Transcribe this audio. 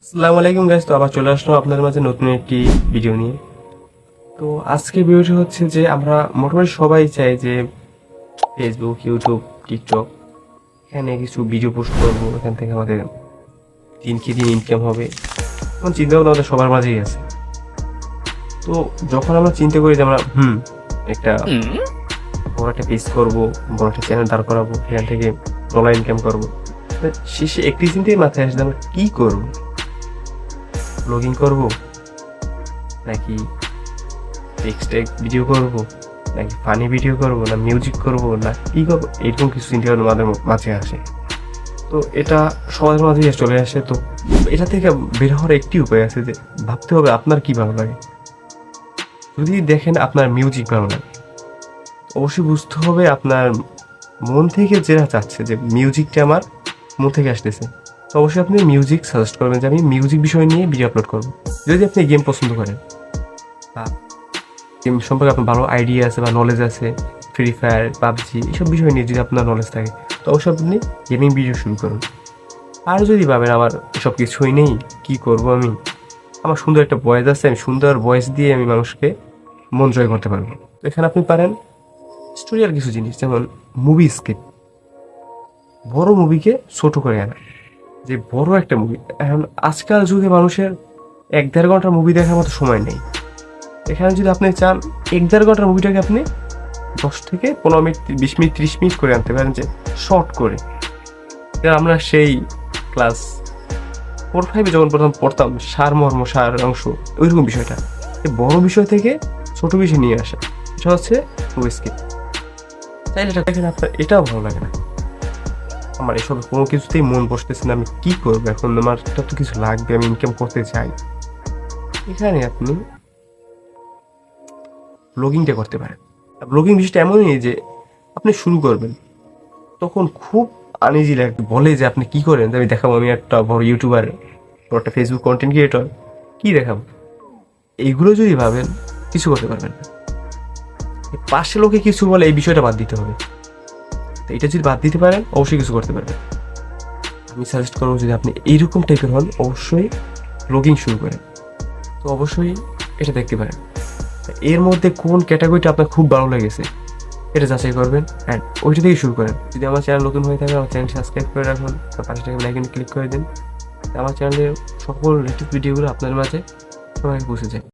আসসালামু আলাইকুম গাইস, তো আবার চলে আসলাম আপনাদের মাঝে নতুন একটি ভিডিও নিয়ে। তো আজকে ভিডিওটি হচ্ছে যে আমরা মোটামুটি সবাই চাই যে ফেসবুক, ইউটিউব, টিকটক এখানে কিছু ভিডিও পোস্ট করবো, এখান থেকে আমাদের দিন কি দিন ইনকাম হবে, এমন চিন্তা ভাবনা আমাদের সবার মাঝেই আছে। তো যখন আমরা চিন্তা করি যে আমরা একটা বড় একটা পেজ করবো, বড় একটা চ্যানেল দাঁড় করাবো, এখান থেকে ডলার ইনকাম করবো, শেষে একটি চিন্তাই মাথায় আসে আমরা কি করবো। ব্লগিং করবো নাকি টেক্সট ভিডিও করব, নাকি ফানি ভিডিও করব, না মিউজিক করব, না কি করবো, এরকম কিছু চিন্তা ভাবনা আমাদের মাঝে আসে। তো এটা সবার মাঝে চলে আসে। তো এটা থেকে বের হওয়ার একটি উপায় আছে যে ভাবতে হবে আপনার কি ভালো লাগে। যদি দেখেন আপনার মিউজিক ভালো লাগে, অবশ্যই বুঝতে হবে আপনার মন থেকে যেটা চাচ্ছে যে মিউজিকটা আমার মন থেকে আসতেছে, তো অবশ্যই আপনি মিউজিক সাজেস্ট করবেন যে আমি মিউজিক বিষয় নিয়ে ভিডিও আপলোড করবো। যদি আপনি গেম পছন্দ করেন বা গেম সম্পর্কে আপনার ভালো আইডিয়া আছে বা নলেজ আছে, ফ্রি ফায়ার, পাবজি এইসব বিষয় নিয়ে যদি আপনার নলেজ থাকে, তো অবশ্যই আপনি গেমিং ভিডিও শুরু করুন। আর যদি ভাবেন আমার এসব কিছুই নেই, কি করব আমি, আমার সুন্দর একটা ভয়েস আছে, আমি সুন্দর ভয়েস দিয়ে আমি মানুষকে মন জয় করতে পারবো, তো এখানে আপনি পারেন স্টোরিয়াল কিছু জিনিস, যেমন মুভি স্ক্রিপ্ট, বড় মুভিকে ছোট করে আনা। যে বড় একটা মুভি, এখন আজকাল যুগে মানুষের 1-1.5 ঘন্টার মুভি দেখার মতো সময় নেই। এখানে যদি আপনি চান 1-1.5 ঘন্টার মুভিটাকে আপনি 10 থেকে 15 মিনিট, 20 মিনিট, 30 মিনিট করে আনতে পারেন, যে শর্ট করে। আমরা সেই ক্লাস 4-5 যখন প্রথম পড়তাম, সারমর্ম, সার অংশ, ওইরকম বিষয়টা বড় বিষয় থেকে ছোট বিষয় নিয়ে আসা, এটা হচ্ছে মুভি স্ক্রিপ্ট। চাইলে এটা দেখেন আপনার এটাও ভালো লাগে না, আমার এসব কোনো কিছুতেই মন বসতেছে না, আমি কি করবো এখন, আমার এটা তো কিছু লাগবে, আমি ইনকাম করতে চাই, এখানে আপনি ব্লগিংটা করতে পারেন। ব্লগিং বিষয়টা এমনই যে আপনি শুরু করবেন, তখন খুব আনইজি লাগবে, বলে যে আপনি কি করেন, যে আমি দেখাবো আমি একটা বড় ইউটিউবার, বড় একটা ফেসবুক কন্টেন্ট ক্রিয়েটর, কি দেখাবো। এইগুলো যদি ভাবেন, কিছু করতে পারবেন না। পাশে লোকে কিছু বলে এই বিষয়টা বাদ দিতে হবে, তো এটা যদি বাদ দিতে পারেন অবশ্যই কিছু করতে পারবেন। আমি সাজেস্ট করবো যদি আপনি এইরকম টাইপের হন, অবশ্যই ব্লগিং শুরু করেন। তো অবশ্যই এটা দেখতে পারেন এর মধ্যে কোন ক্যাটাগরিটা আপনার খুব ভালো লেগেছে, এটা যাচাই করবেন অ্যান্ড ওইটা থেকে শুরু করেন। যদি আমার চ্যানেল নতুন হয়ে থাকে, আমার চ্যানেল সাবস্ক্রাইব করে রাখুন, তার পাশে থেকে লাইকনে ক্লিক করে দিন, আমার চ্যানেলের সকল লেটেস্ট ভিডিওগুলো আপনার মাঝে সবাই পৌঁছে যায়।